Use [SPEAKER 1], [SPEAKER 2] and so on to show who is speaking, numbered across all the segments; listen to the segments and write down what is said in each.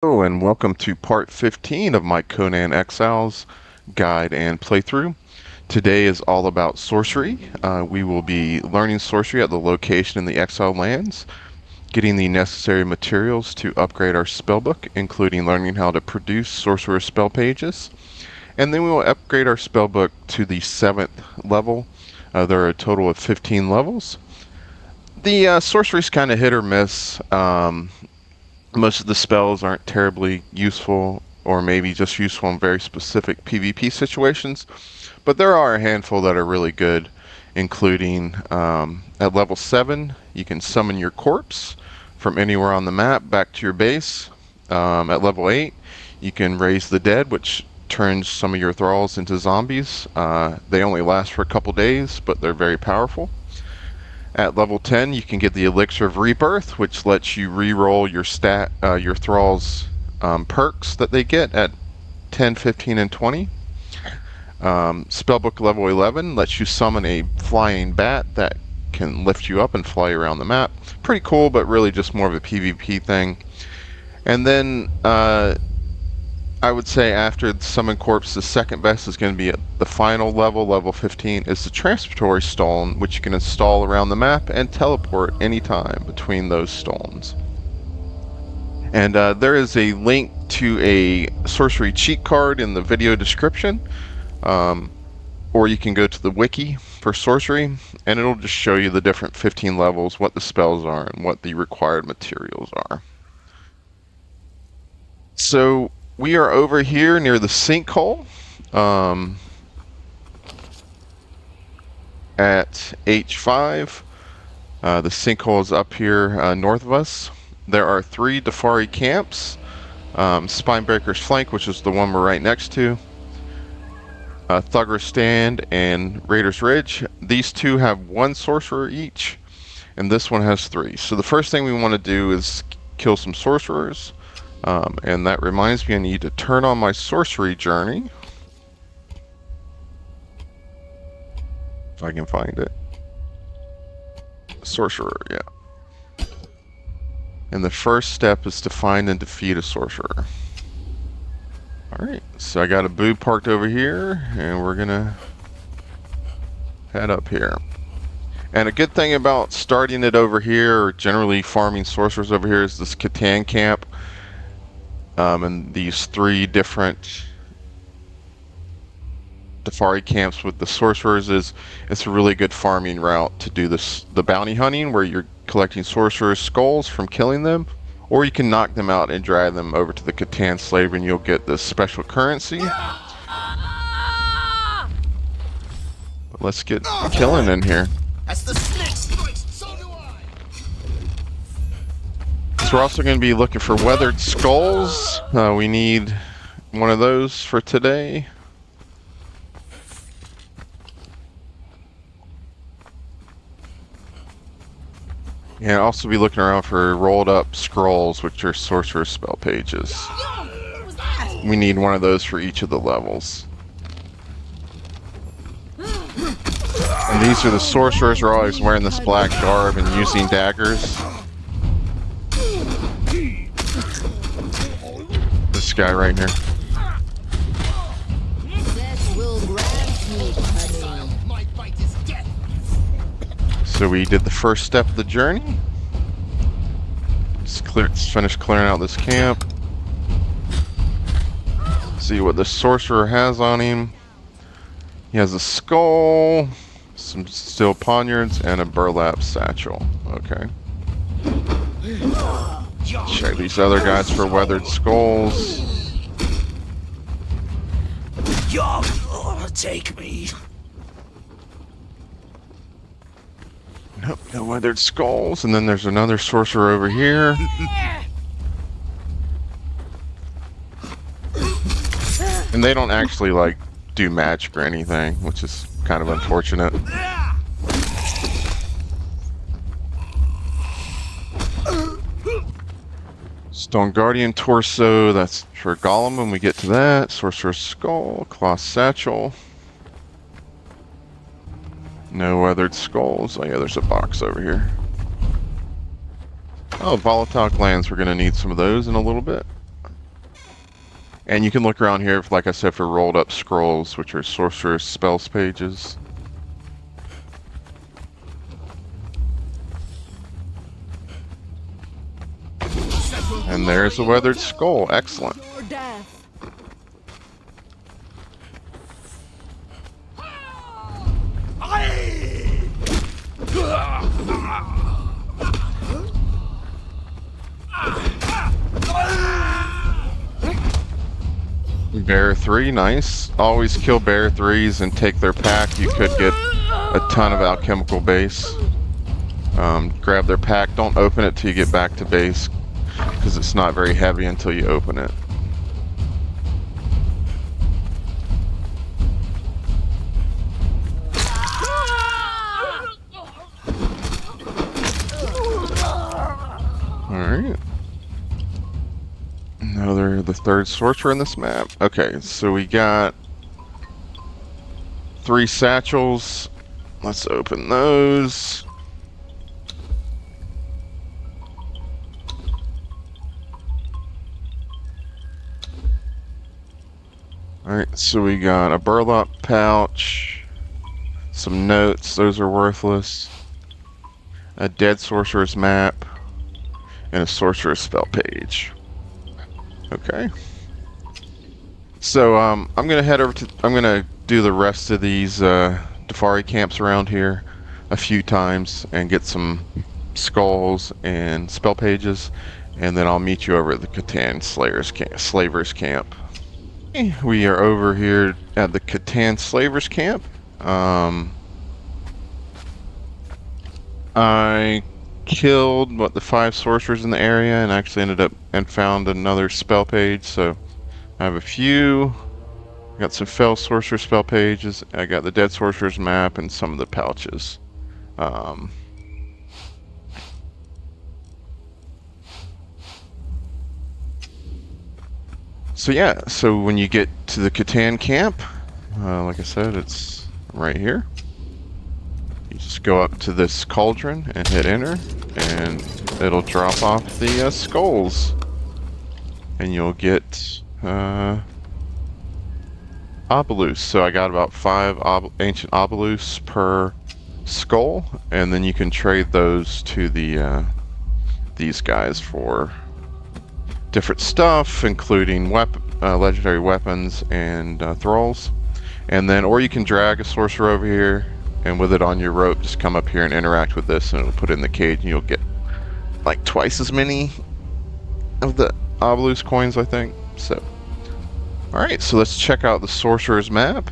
[SPEAKER 1] Hello and welcome to part 15 of my Conan Exiles guide and playthrough. Today is all about sorcery. We will be learning sorcery at the location in the Exile lands, getting the necessary materials to upgrade our spellbook, including learning how to produce Sorcerer Spell Pages. And then we will upgrade our spellbook to the 7th level. There are a total of 15 levels. The sorcery is kind of hit or miss. Most of the spells aren't terribly useful, or maybe just useful in very specific PvP situations, but there are a handful that are really good, including at level 7 you can summon your corpse from anywhere on the map back to your base. At level 8 you can raise the dead, which turns some of your thralls into zombies. They only last for a couple days, but they're very powerful. At level 10, you can get the Elixir of Rebirth, which lets you re-roll your thralls' perks that they get at 10, 15, and 20. Spellbook level 11 lets you summon a flying bat that can lift you up and fly around the map. Pretty cool, but really just more of a PvP thing. And then I would say after the Summon Corpse, the second best is going to be at the final level, level 15, is the Transitory Stone, which you can install around the map and teleport anytime between those stones. And there is a link to a sorcery cheat card in the video description, or you can go to the wiki for sorcery, and it'll just show you the different 15 levels, what the spells are, and what the required materials are. So we are over here near the sinkhole at H5. The sinkhole is up here north of us. There are 3 Dafari camps. Spinebreaker's Flank, which is the one we're right next to. Thugger's Stand and Raider's Ridge. These 2 have 1 sorcerer each, and this one has 3. So the first thing we want to do is kill some sorcerers. And that reminds me, I need to turn on my sorcery journey. If I can find it. Sorcerer, yeah. And the first step is to find and defeat a sorcerer. Alright, so I got a boo parked over here, and we're gonna head up here. And a good thing about starting it over here, or generally farming sorcerers over here, is this Khitan camp. And these 3 different Dafari camps with the sorcerers it's a really good farming route to do the bounty hunting, where you're collecting sorcerers' skulls from killing them, or you can knock them out and drag them over to the Khitan slave and you'll get this special currency. But let's get killing in here.
[SPEAKER 2] That's the snake's voice. So do I.
[SPEAKER 1] So we're also going to be looking for weathered skulls. We need one of those for today. And also be looking around for rolled up scrolls, which are Sorcerer Spell Pages. We need one of those for each of the levels. And these are the sorcerers who are always wearing this black garb and using daggers. This guy right here. So we did the first step of the journey. Let's finish clearing out this camp. See what the sorcerer has on him. He has a skull, some steel poniards, and a burlap satchel. Okay. Check these other guys for weathered skulls.
[SPEAKER 2] Take me.
[SPEAKER 1] Nope, no weathered skulls. And then there's another sorcerer over here. And they don't actually like do magic or anything, which is kind of unfortunate. Stone Guardian Torso, that's for Golem when we get to that. Sorcerer's Skull, Cloth Satchel. No weathered skulls. Oh yeah, there's a box over here. Oh, Volatile Glands. We're going to need some of those in a little bit. And you can look around here, like I said, for rolled up scrolls, which are Sorcerer Spell Pages. And there's a weathered skull. Excellent.
[SPEAKER 3] Your death.
[SPEAKER 1] Bear 3, nice. Always kill bear 3s and take their pack. You could get a ton of alchemical base. Grab their pack. Don't open it till you get back to base, because it's not very heavy until you open it. Alright. Now they're the third sorcerer in this map. Okay, so we got 3 satchels. Let's open those. Alright, so we got a burlap pouch, some notes, those are worthless, a dead sorcerer's map, and a sorcerer spell page. Okay. So I'm gonna head over to, I'm gonna do the rest of these Defari camps around here a few times and get some skulls and spell pages, and then I'll meet you over at the Khitan Slavers camp. We are over here at the Khitan Slavers camp. I killed the 5 sorcerers in the area and actually ended up and found another spell page, so I have a few. I got some fell sorcerer spell pages. I got the dead sorcerer's map and some of the pouches. So yeah, so when you get to the Khitan camp, like I said, it's right here. You just go up to this cauldron and hit enter, and it'll drop off the skulls. And you'll get Obolus. So I got about 5 ancient Obolus per skull, and then you can trade those to the these guys for different stuff, including legendary weapons and thralls. And then, or you can drag a sorcerer over here, and with it on your rope, just come up here and interact with this, and it'll put it in the cage, and you'll get like twice as many of the Obolus coins, I think. So, alright, so let's check out the sorcerer's map.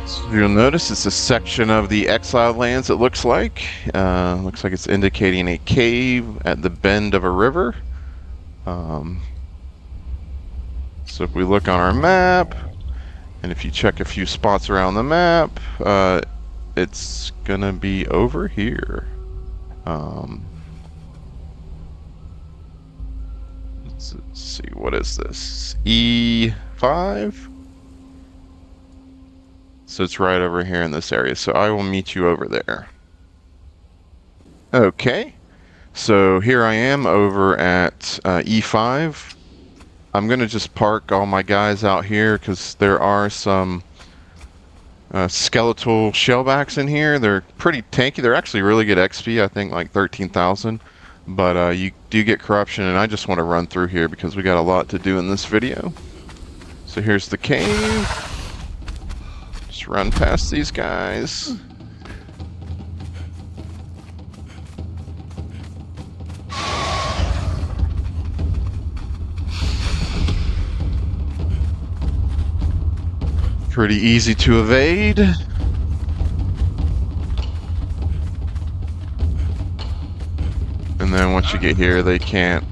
[SPEAKER 1] So you'll notice it's a section of the exiled lands, it looks like. Looks like it's indicating a cave at the bend of a river. So if we look on our map, and if you check a few spots around the map, it's gonna be over here. Let's see, what is this? E5? So it's right over here in this area, so I will meet you over there. Okay, so here I am over at E5. I'm gonna just park all my guys out here because there are some skeletal shellbacks in here. They're pretty tanky. They're actually really good XP, I think like 13,000. But you do get corruption, and I just want to run through here because we got a lot to do in this video. So here's the cave. Just run past these guys. Pretty easy to evade. And then once you get here, they can't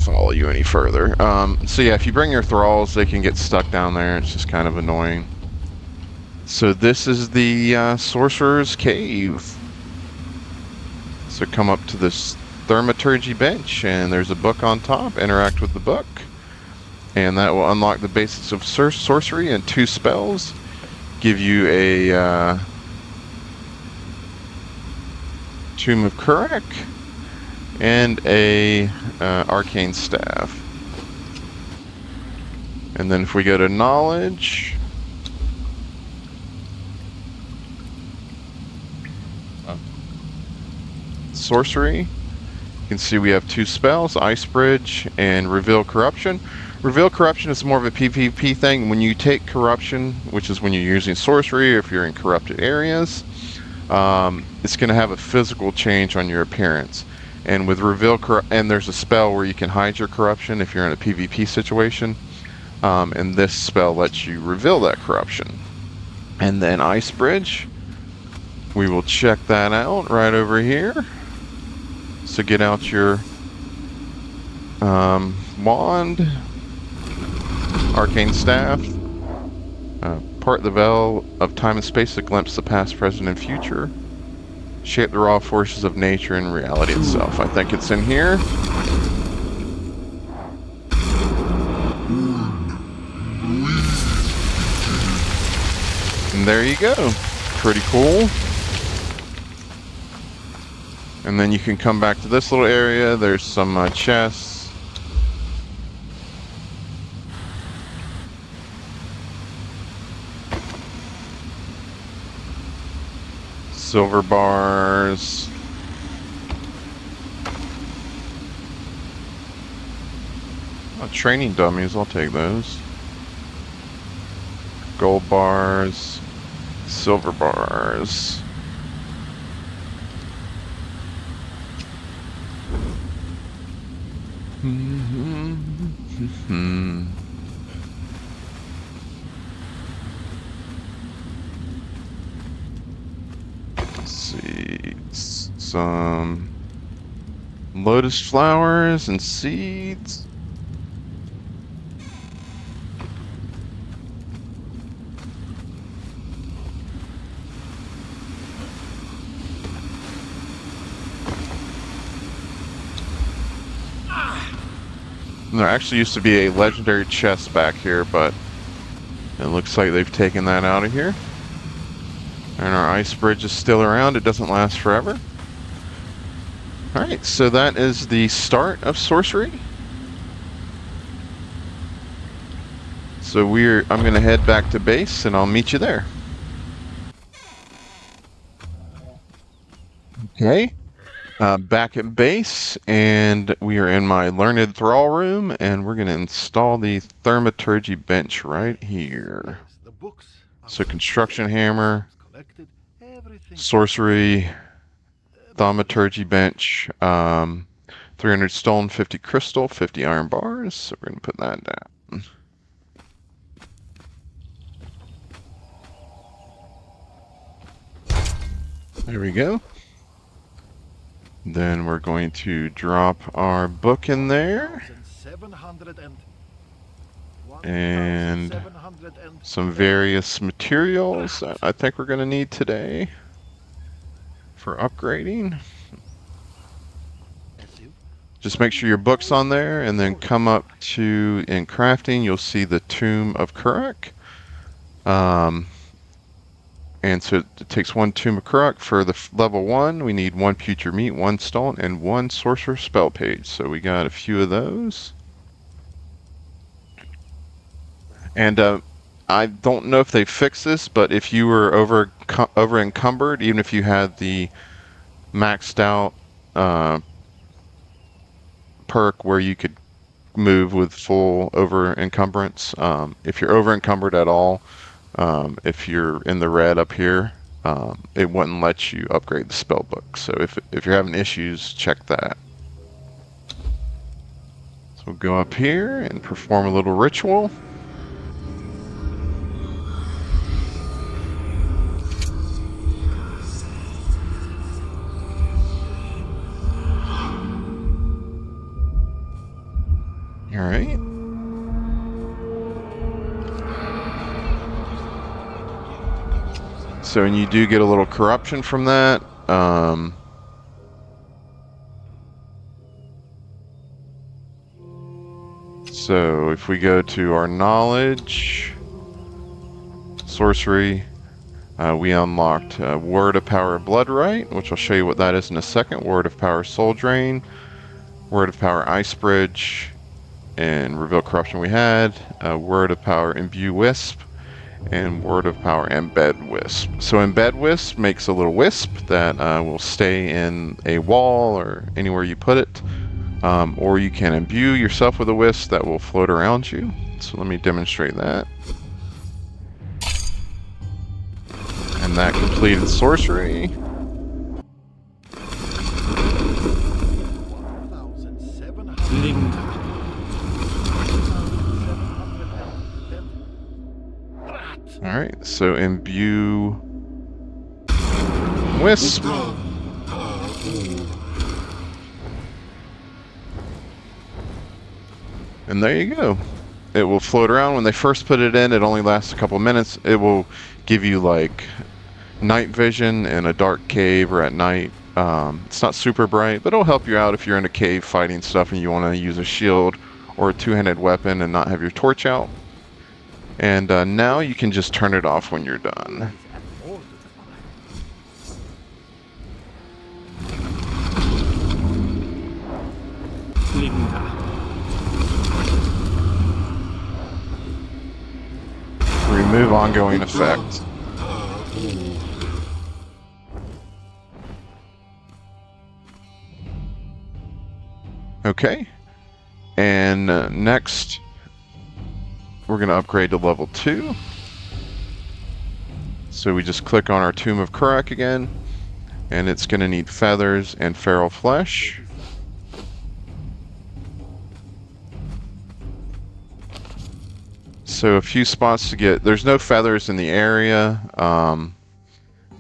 [SPEAKER 1] follow you any further. So yeah, if you bring your thralls, they can get stuck down there. It's just kind of annoying. So this is the Sorcerer's Cave. So come up to this Thaumaturgy bench, and there's a book on top. Interact with the book, and that will unlock the basics of sorcery and 2 spells. Give you a Tome of Kurak, and a arcane staff. And then if we go to knowledge, sorcery, you can see we have 2 spells, Ice Bridge and Reveal Corruption. Reveal Corruption is more of a PvP thing. When you take Corruption, which is when you're using sorcery or if you're in corrupted areas, it's going to have a physical change on your appearance. And with and there's a spell where you can hide your corruption if you're in a PvP situation. And this spell lets you reveal that corruption. And then Ice Bridge, we will check that out right over here. So get out your wand, arcane staff, part the veil of time and space that glimpse the past, present, and future. Shape the raw forces of nature and reality itself. I think it's in here. And there you go. Pretty cool. And then you can come back to this little area. There's some chests. Silver bars. Oh, training dummies, I'll take those. Gold bars. Silver bars. Let's see, some lotus flowers and seeds. There actually used to be a legendary chest back here, but it looks like they've taken that out of here. And our ice bridge is still around. It doesn't last forever. Alright, so that is the start of sorcery. So I'm going to head back to base and I'll meet you there. Okay. Back at base, and we are in my Learned Thrall room, and we're going to install the Thaumaturgy bench right here. So construction hammer, sorcery, Thaumaturgy bench, 300 stone, 50 crystal, 50 iron bars. So we're going to put that down. There we go. Then we're going to drop our book in there. And some various materials that I think we're going to need today for upgrading. Just make sure your book's on there, and then come up to, in crafting, you'll see the Tome of Kurak. And so it takes 1 Tome of Kurak. For the level 1, we need 1 Putrid Meat, 1 Stone, and 1 Sorcerer Spell Page. So we got a few of those. And I don't know if they fixed this, but if you were over encumbered, even if you had the maxed out perk where you could move with full over encumbrance, if you're over encumbered at all, if you're in the red up here, it wouldn't let you upgrade the spell book. So if you're having issues, check that. So we'll go up here and perform a little ritual. All right. So, and you do get a little corruption from that. So if we go to our knowledge, sorcery, We unlocked Word of Power Blood Rite, which I'll show you what that is in a second. Word of Power Soul Drain, Word of Power Ice Bridge, and Reveal Corruption we had. Word of Power Imbue Wisp, and Word of Power Embed Wisp. So Embed Wisp makes a little wisp that will stay in a wall or anywhere you put it. Or you can imbue yourself with a wisp that will float around you. So let me demonstrate that. And that completed sorcery. Alright, so imbue wisp. And there you go. It will float around. When they first put it in, it only lasts a couple minutes. It will give you like night vision in a dark cave or at night. It's not super bright, but it'll help you out if you're in a cave fighting stuff and you want to use a shield or a two-handed weapon and not have your torch out. And now you can just turn it off when you're done. Remove ongoing effect. Okay. And next, we're going to upgrade to level 2. So we just click on our Tome of Kurak again, and it's going to need feathers and feral flesh. So a few spots to get. There's no feathers in the area,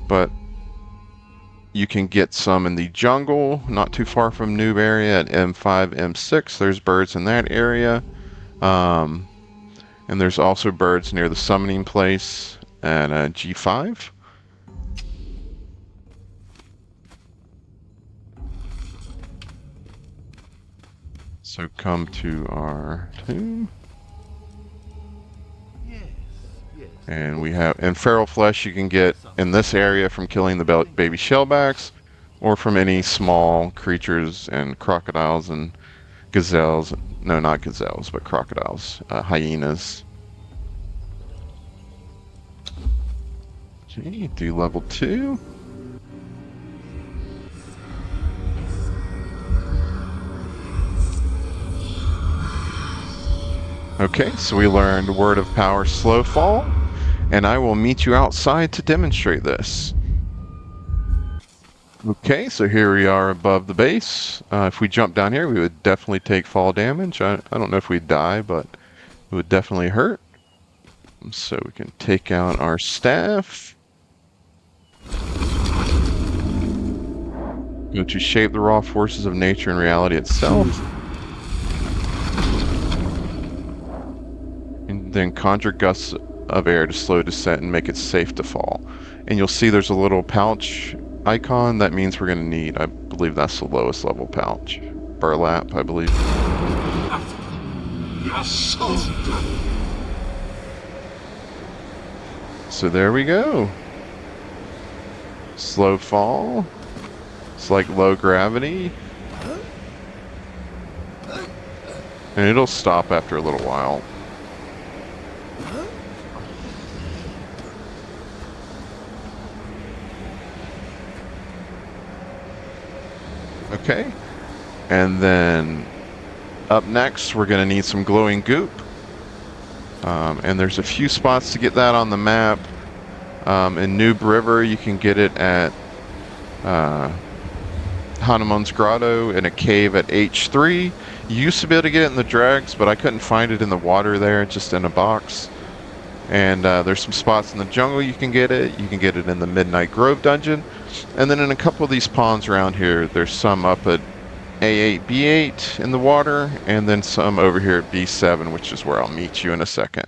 [SPEAKER 1] but you can get some in the jungle, not too far from Noob area at M5, M6. There's birds in that area. And there's also birds near the summoning place at G5. So come to our tomb. And we have, and feral flesh you can get in this area from killing the baby shellbacks, or from any small creatures and crocodiles and gazelles. No, not gazelles, but crocodiles, hyenas. Okay, do level 2. Okay, so we learned Word of Power Slow Fall. And I will meet you outside to demonstrate this. Okay, so here we are above the base. If we jump down here, we would definitely take fall damage. I don't know if we'd die, but it would definitely hurt. So we can take out our staff. Go to shape the raw forces of nature and reality itself. And then conjure gusts of air to slow descent and make it safe to fall. And you'll see there's a little pouch icon. That means we're going to need, I believe that's the lowest level pouch. Burlap, I believe. So there we go. Slow fall. It's like low gravity. And it'll stop after a little while. Okay, and then up next we're going to need some glowing goop, and there's a few spots to get that on the map. In Noob River you can get it at Hanuman's Grotto in a cave at H3. You used to be able to get it in the drags, but I couldn't find it in the water there, just in a box. And there's some spots in the jungle you can get it. You can get it in the Midnight Grove dungeon. And then in a couple of these ponds around here, there's some up at A8, B8 in the water, and then some over here at B7, which is where I'll meet you in a second.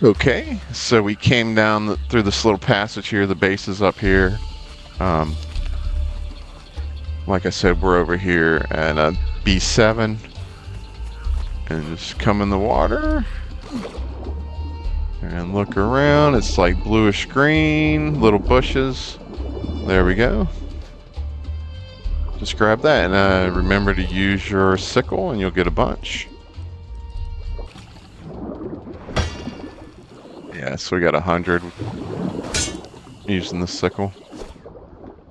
[SPEAKER 1] Okay, so we came down through this little passage here. The base is up here. Like I said, we're over here at B7. And just come in the water. And look around, it's like bluish green, little bushes. There we go. Just grab that and remember to use your sickle and you'll get a bunch. Yeah, so we got 100 using the sickle.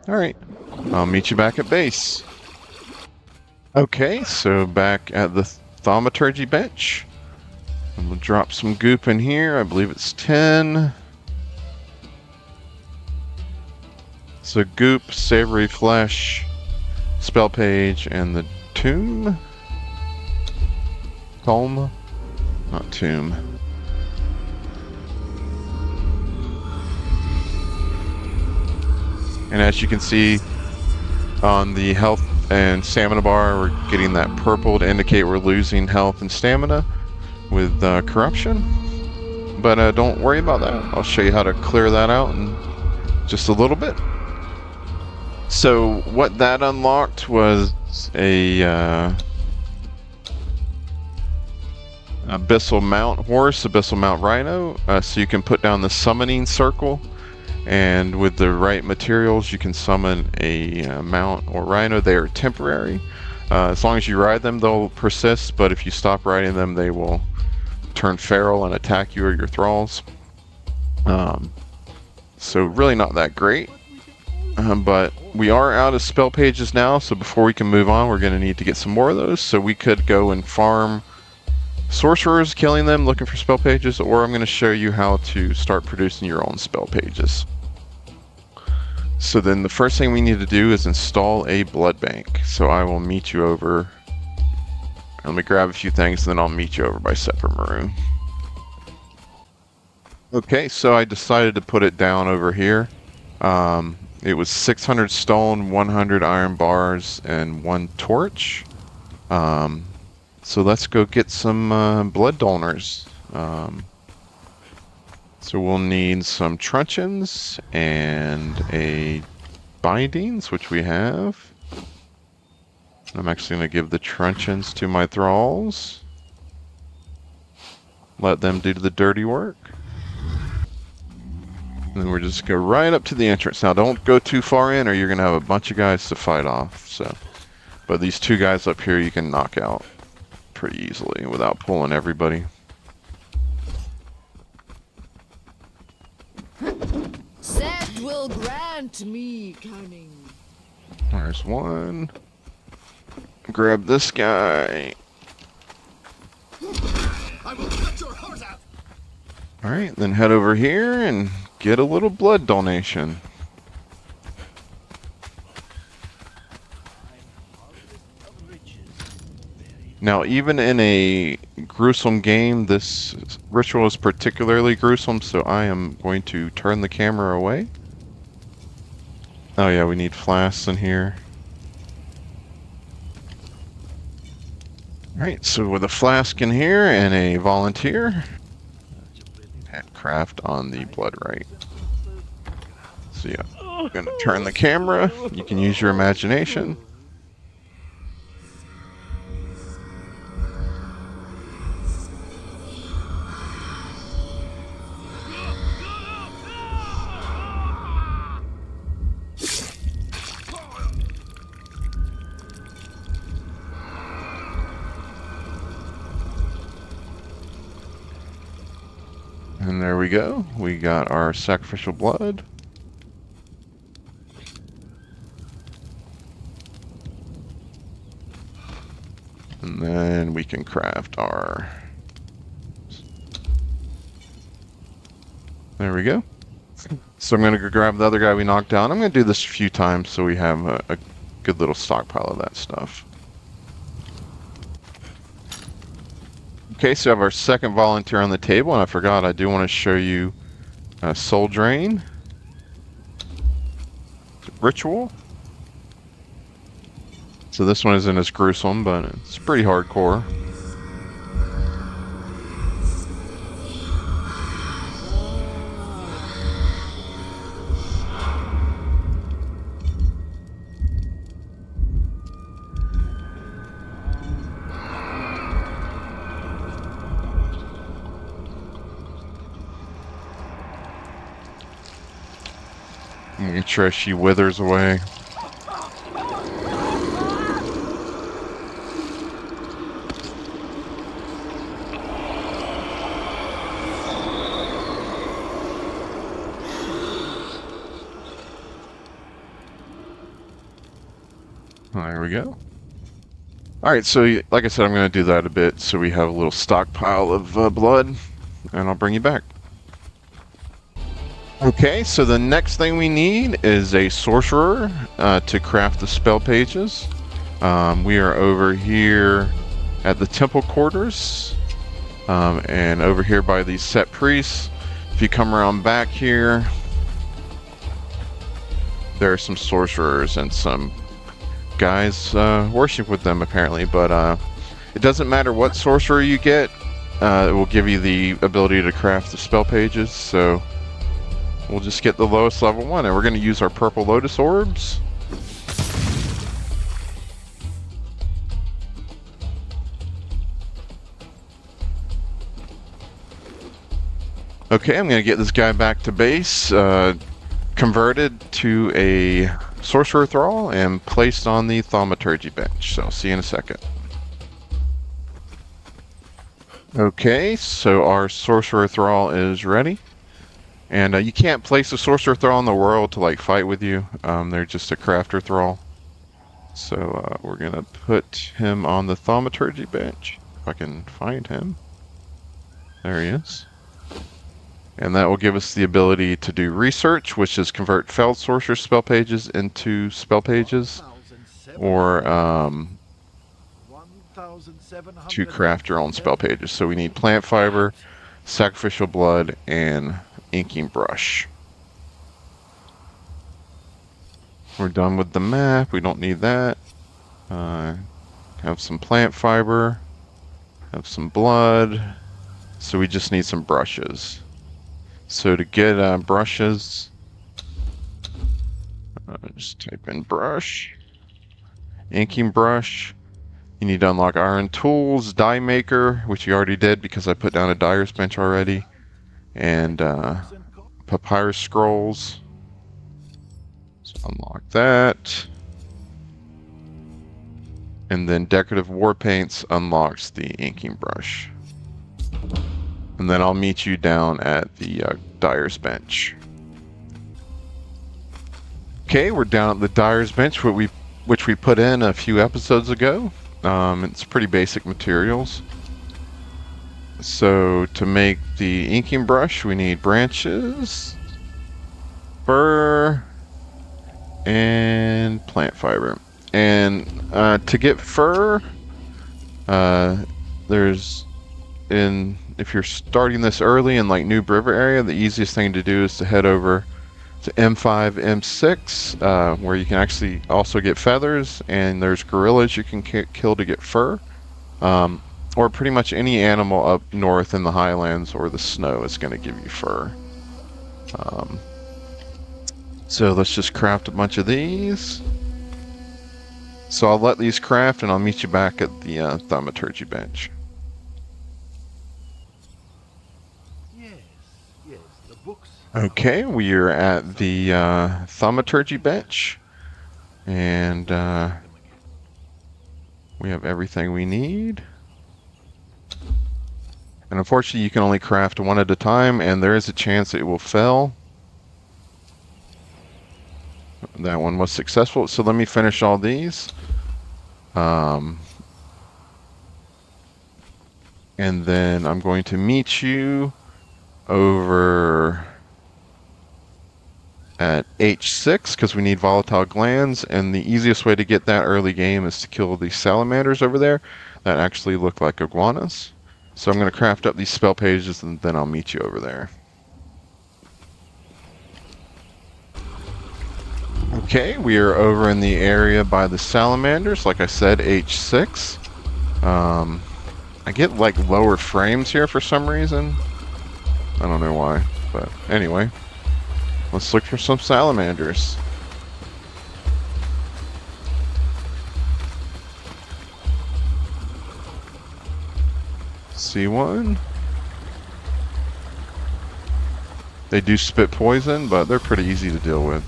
[SPEAKER 1] Alright, I'll meet you back at base. Okay, so back at the Thaumaturgy bench. And we'll drop some goop in here. I believe it's 10. So goop, savory flesh, spell page, and the tomb. Tome? Not tomb. And as you can see on the health and stamina bar, we're getting that purple to indicate we're losing health and stamina with corruption. But don't worry about that. I'll show you how to clear that out in just a little bit. So what that unlocked was a Abyssal Mount Horse, Abyssal Mount Rhino. So you can put down the summoning circle, and with the right materials you can summon a mount or rhino. They are temporary. As long as you ride them, they'll persist, but if you stop riding them, they will turn feral and attack you or your thralls. So really not that great. But we are out of spell pages now, so before we can move on, we're going to need to get some more of those. So we could go and farm sorcerers, killing them, looking for spell pages, or I'm going to show you how to start producing your own spell pages. So then the first thing we need to do is install a blood bank. So I will meet you over. Let me grab a few things, and then I'll meet you over by Separate Maroon. Okay, so I decided to put it down over here. It was 600 stone, 100 iron bars, and 1 torch. So let's go get some blood donors. So we'll need some truncheons and a bindings, which we have. I'm actually going to give the truncheons to my thralls. Let them do the dirty work. And then we're just go right up to the entrance. Now don't go too far in or you're going to have a bunch of guys to fight off. So, but these 2 guys up here you can knock out pretty easily without pulling everybody.
[SPEAKER 3] Set will grant me cunning.
[SPEAKER 1] There's one. Grab this guy.
[SPEAKER 2] I will cut your heart out.
[SPEAKER 1] Alright, then head over here and get a little blood donation. Now, even in a gruesome game, this ritual is particularly gruesome, so I am going to turn the camera away. Oh yeah, we need flasks in here. Alright, so with a flask in here and a volunteer, craft on the blood rite. So yeah, I'm going to turn the camera. You can use your imagination. And there we go. We got our sacrificial blood. And then we can craft our... There we go. So I'm going to go grab the other guy we knocked down. I'm going to do this a few times so we have a good little stockpile of that stuff. Okay, so we have our second volunteer on the table, and I forgot, I do want to show you Soul Drain. Ritual. So this one isn't as gruesome, but it's pretty hardcore. Making sure she withers away. There we go. Alright, so like I said, I'm going to do that a bit so we have a little stockpile of blood, and I'll bring you back. Okay, so the next thing we need is a sorcerer to craft the spell pages. We are over here at the temple quarters, and over here by these set priests. If you come around back here, there are some sorcerers and some guys worship with them apparently, but it doesn't matter what sorcerer you get, it will give you the ability to craft the spell pages, so we'll just get the lowest level one, and we're going to use our purple lotus orbs. Okay, I'm going to get this guy back to base, converted to a Sorcerer Thrall and placed on the Thaumaturgy bench. So I'll see you in a second. Okay, so our Sorcerer Thrall is ready. And you can't place a Sorcerer Thrall in the world to like fight with you. They're just a Crafter Thrall. So we're going to put him on the Thaumaturgy bench. If I can find him. There he is. And that will give us the ability to do research, which is convert failed sorcerer spell pages into spell pages, or to craft your own spell pages. So we need plant fiber, sacrificial blood, and inking brush. We're done with the map. We don't need that. Have some plant fiber, have some blood. So we just need some brushes. So to get brushes, just type in brush, inking brush. You need to unlock iron tools, dye maker, which you already did because I put down a dyer's bench already, and papyrus scrolls. So unlock that. And then decorative war paints unlocks the inking brush. And then I'll meet you down at the dyer's bench. Okay, we're down at the dyer's bench, which we put in a few episodes ago. It's pretty basic materials. So to make the inking brush, we need branches, fur, and plant fiber. And to get fur, if you're starting this early in like Noob River area, the easiest thing to do is to head over to M5, M6, where you can actually also get feathers, and there's gorillas you can kill to get fur, or pretty much any animal up north in the highlands or the snow is going to give you fur. So let's just craft a bunch of these. So I'll let these craft, and I'll meet you back at the Thaumaturgy bench. Okay, we are at the Thaumaturgy bench, and we have everything we need. And unfortunately, you can only craft one at a time, and there is a chance it will fail. That one was successful, so let me finish all these. And then I'm going to meet you over at H6 because we need volatile glands, and the easiest way to get that early game is to kill these salamanders over there that actually look like iguanas. So I'm going to craft up these spell pages, and then I'll meet you over there. Okay, we are over in the area by the salamanders, like I said, H6. I get like lower frames here for some reason. I don't know why, but anyway. Let's look for some salamanders. See one? They do spit poison, but they're pretty easy to deal with.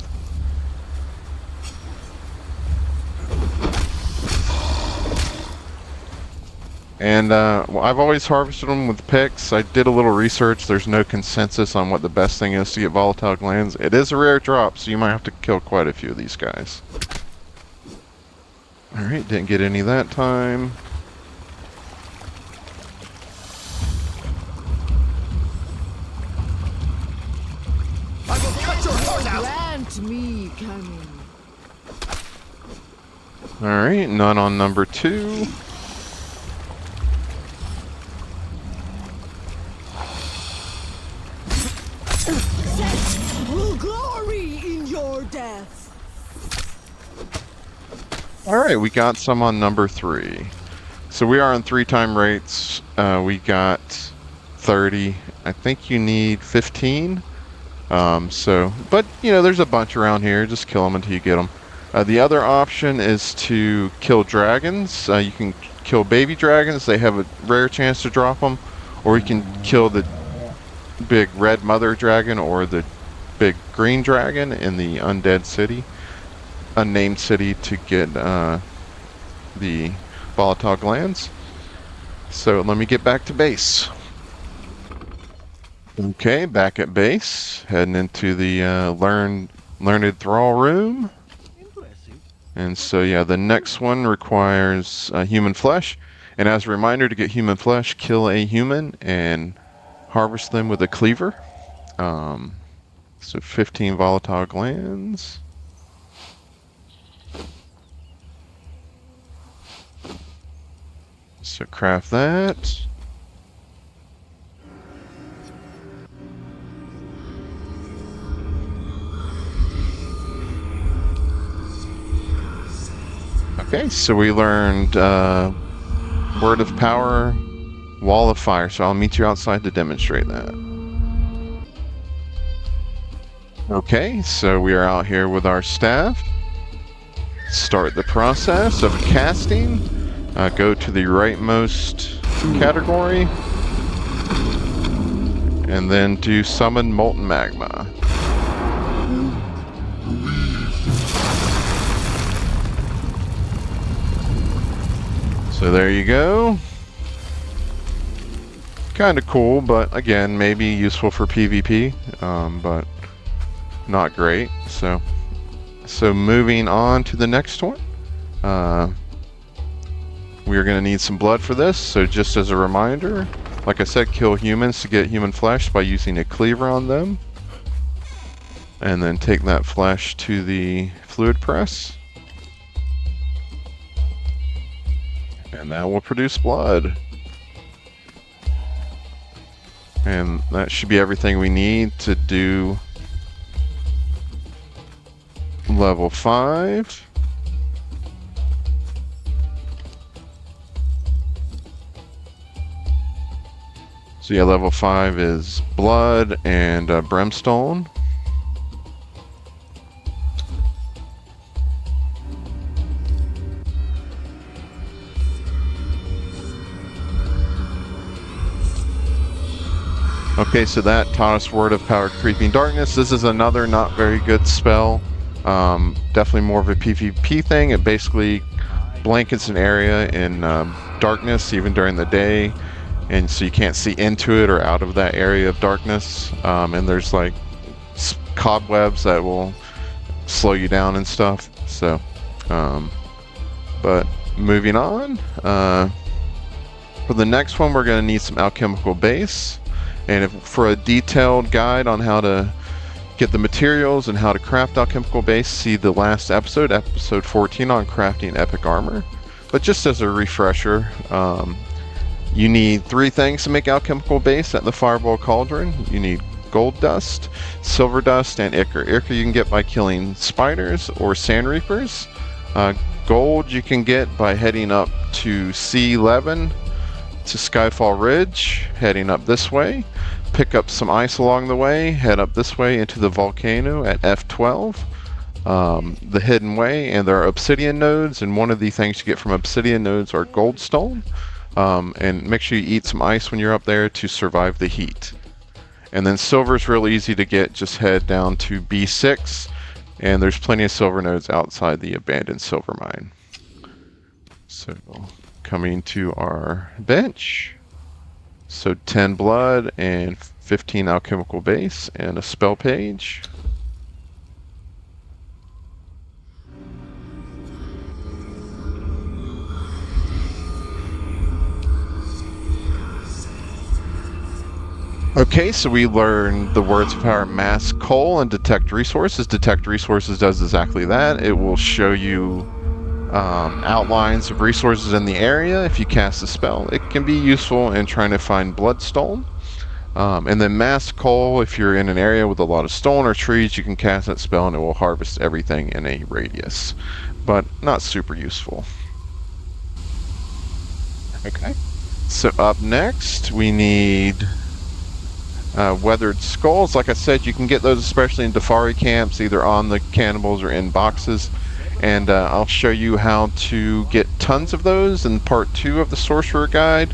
[SPEAKER 1] And well, I've always harvested them with picks. I did a little research. There's no consensus on what the best thing is to get Volatile Glands. It is a rare drop, so you might have to kill quite a few of these guys. Alright, didn't get any that time.
[SPEAKER 2] I will cut your heart out!
[SPEAKER 3] Grant me, cunning.
[SPEAKER 1] Alright, none on number 2.
[SPEAKER 3] Set will glory in your death.
[SPEAKER 1] Alright, we got some on number 3. So we are on 3-time rates. We got 30. I think you need 15. But, you know, there's a bunch around here. Just kill them until you get them. The other option is to kill dragons. You can kill baby dragons. They have a rare chance to drop them. Or you can kill the big red mother dragon or the big green dragon in the undead city. Unnamed city to get the Volatile Glands. So let me get back to base. Okay, back at base. Heading into the Learned Thrall room. And so yeah, the next one requires human flesh. And as a reminder, to get human flesh, kill a human and harvest them with a cleaver. So 15 Volatile Glands. So craft that. Okay, so we learned Word of Power, Wall of Fire, so I'll meet you outside to demonstrate that. Okay, so we are out here with our staff. Start the process of casting. Go to the rightmost category. And then do Summon Molten Magma. So there you go. Kind of cool, but again, maybe useful for PvP, but not great. So moving on to the next one. We are going to need some blood for this, so just as a reminder, like I said, kill humans to get human flesh by using a cleaver on them. And then take that flesh to the fluid press. And that will produce blood. And that should be everything we need to do level 5. So yeah, level 5 is blood and brimstone. Okay, so that taught us Word of Power, Creeping Darkness. This is another not very good spell. Definitely more of a PvP thing. It basically blankets an area in darkness even during the day. And so you can't see into it or out of that area of darkness. And there's like cobwebs that will slow you down and stuff. So, but moving on. For the next one, we're going to need some alchemical base. And for a detailed guide on how to get the materials and how to craft alchemical base, see the last episode, episode 14 on crafting epic armor. But just as a refresher, you need 3 things to make alchemical base at the Fireball Cauldron. You need gold dust, silver dust, and ichor. Ichor you can get by killing spiders or sand reapers. Gold you can get by heading up to C11 to Skyfall Ridge, heading up this way. Pick up some ice along the way, head up this way into the volcano at F12. The hidden way, and there are obsidian nodes, and one of the things you get from obsidian nodes are goldstone. And make sure you eat some ice when you're up there to survive the heat. And then silver is real easy to get. Just head down to B6, and there's plenty of silver nodes outside the abandoned silver mine. So coming to our bench. So 10 blood and 15 alchemical base and a spell page. Okay, so we learned the words of power mass coal and detect resources. Detect resources does exactly that. It will show you outlines of resources in the area if you cast a spell. It can be useful in trying to find bloodstone. And then mass coal, if you're in an area with a lot of stone or trees, you can cast that spell and it will harvest everything in a radius. But not super useful. Okay, so up next we need weathered skulls. Like I said, you can get those especially in Defari camps, either on the cannibals or in boxes. And I'll show you how to get tons of those in part 2 of the Sorcerer Guide,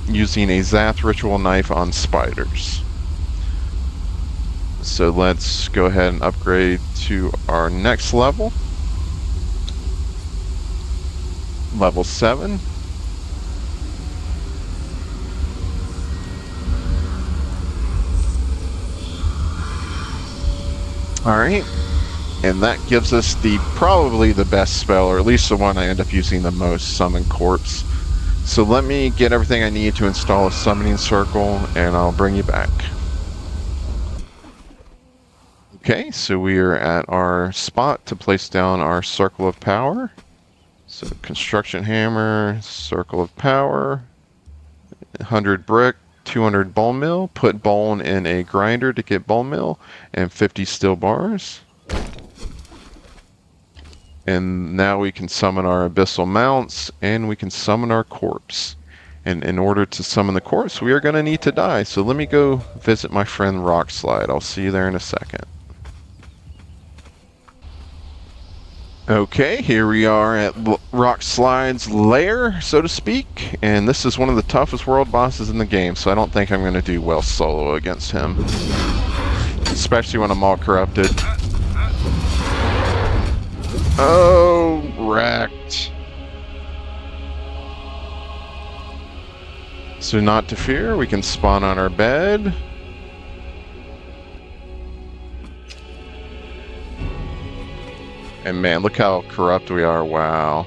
[SPEAKER 1] using a Zath ritual knife on spiders. So let's go ahead and upgrade to our next level. Level 7. Alright, and that gives us probably the best spell, or at least the one I end up using the most, Summon Corpse. So let me get everything I need to install a summoning circle, and I'll bring you back. Okay, so we are at our spot to place down our Circle of Power. So Construction Hammer, Circle of Power, 100 brick, 200 bone meal, put bone in a grinder to get bone meal, and 50 steel bars. And now we can summon our abyssal mounts, and we can summon our corpse. And in order to summon the corpse, we are going to need to die. So let me go visit my friend Rockslide. I'll see you there in a second. Okay, here we are at Rockslide's lair, so to speak, and this is one of the toughest world bosses in the game, so I don't think I'm going to do well solo against him. Especially when I'm all corrupted. Oh, wrecked. So not to fear, we can spawn on our bed. And man, look how corrupt we are, wow.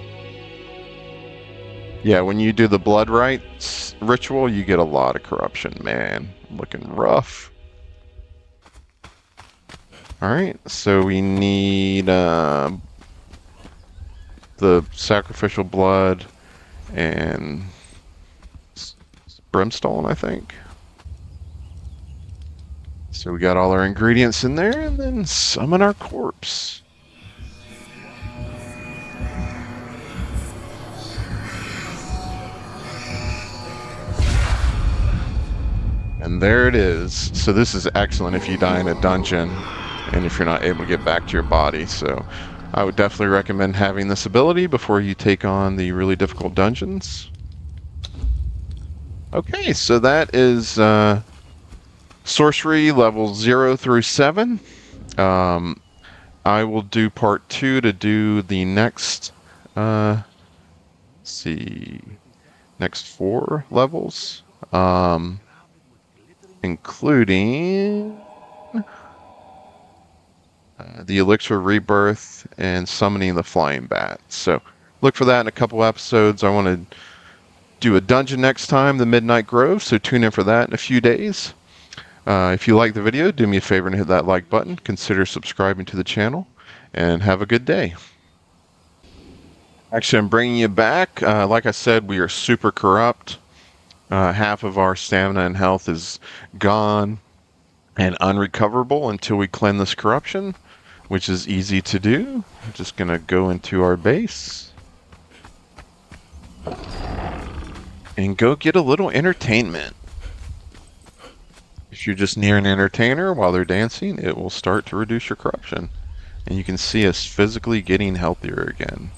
[SPEAKER 1] Yeah, when you do the blood rites ritual, you get a lot of corruption, man. Looking rough. Alright, so we need the sacrificial blood and brimstone, I think. So we got all our ingredients in there, and then summon our corpse. And there it is. So this is excellent if you die in a dungeon and if you're not able to get back to your body. So I would definitely recommend having this ability before you take on the really difficult dungeons. Okay, so that is sorcery level 0 through 7. I will do part 2 to do the next, let's see, next 4 levels. Including the Elixir Rebirth and Summoning the Flying Bat. So look for that in a couple episodes. I want to do a dungeon next time, the Midnight Grove, so tune in for that in a few days. If you like the video, do me a favor and hit that like button. Consider subscribing to the channel, and have a good day. Actually, I'm bringing you back. Like I said, we are super corrupt. Half of our stamina and health is gone and unrecoverable until we cleanse this corruption, which is easy to do. I'm just going to go into our base and go get a little entertainment. If you're just near an entertainer while they're dancing, it will start to reduce your corruption. And you can see us physically getting healthier again.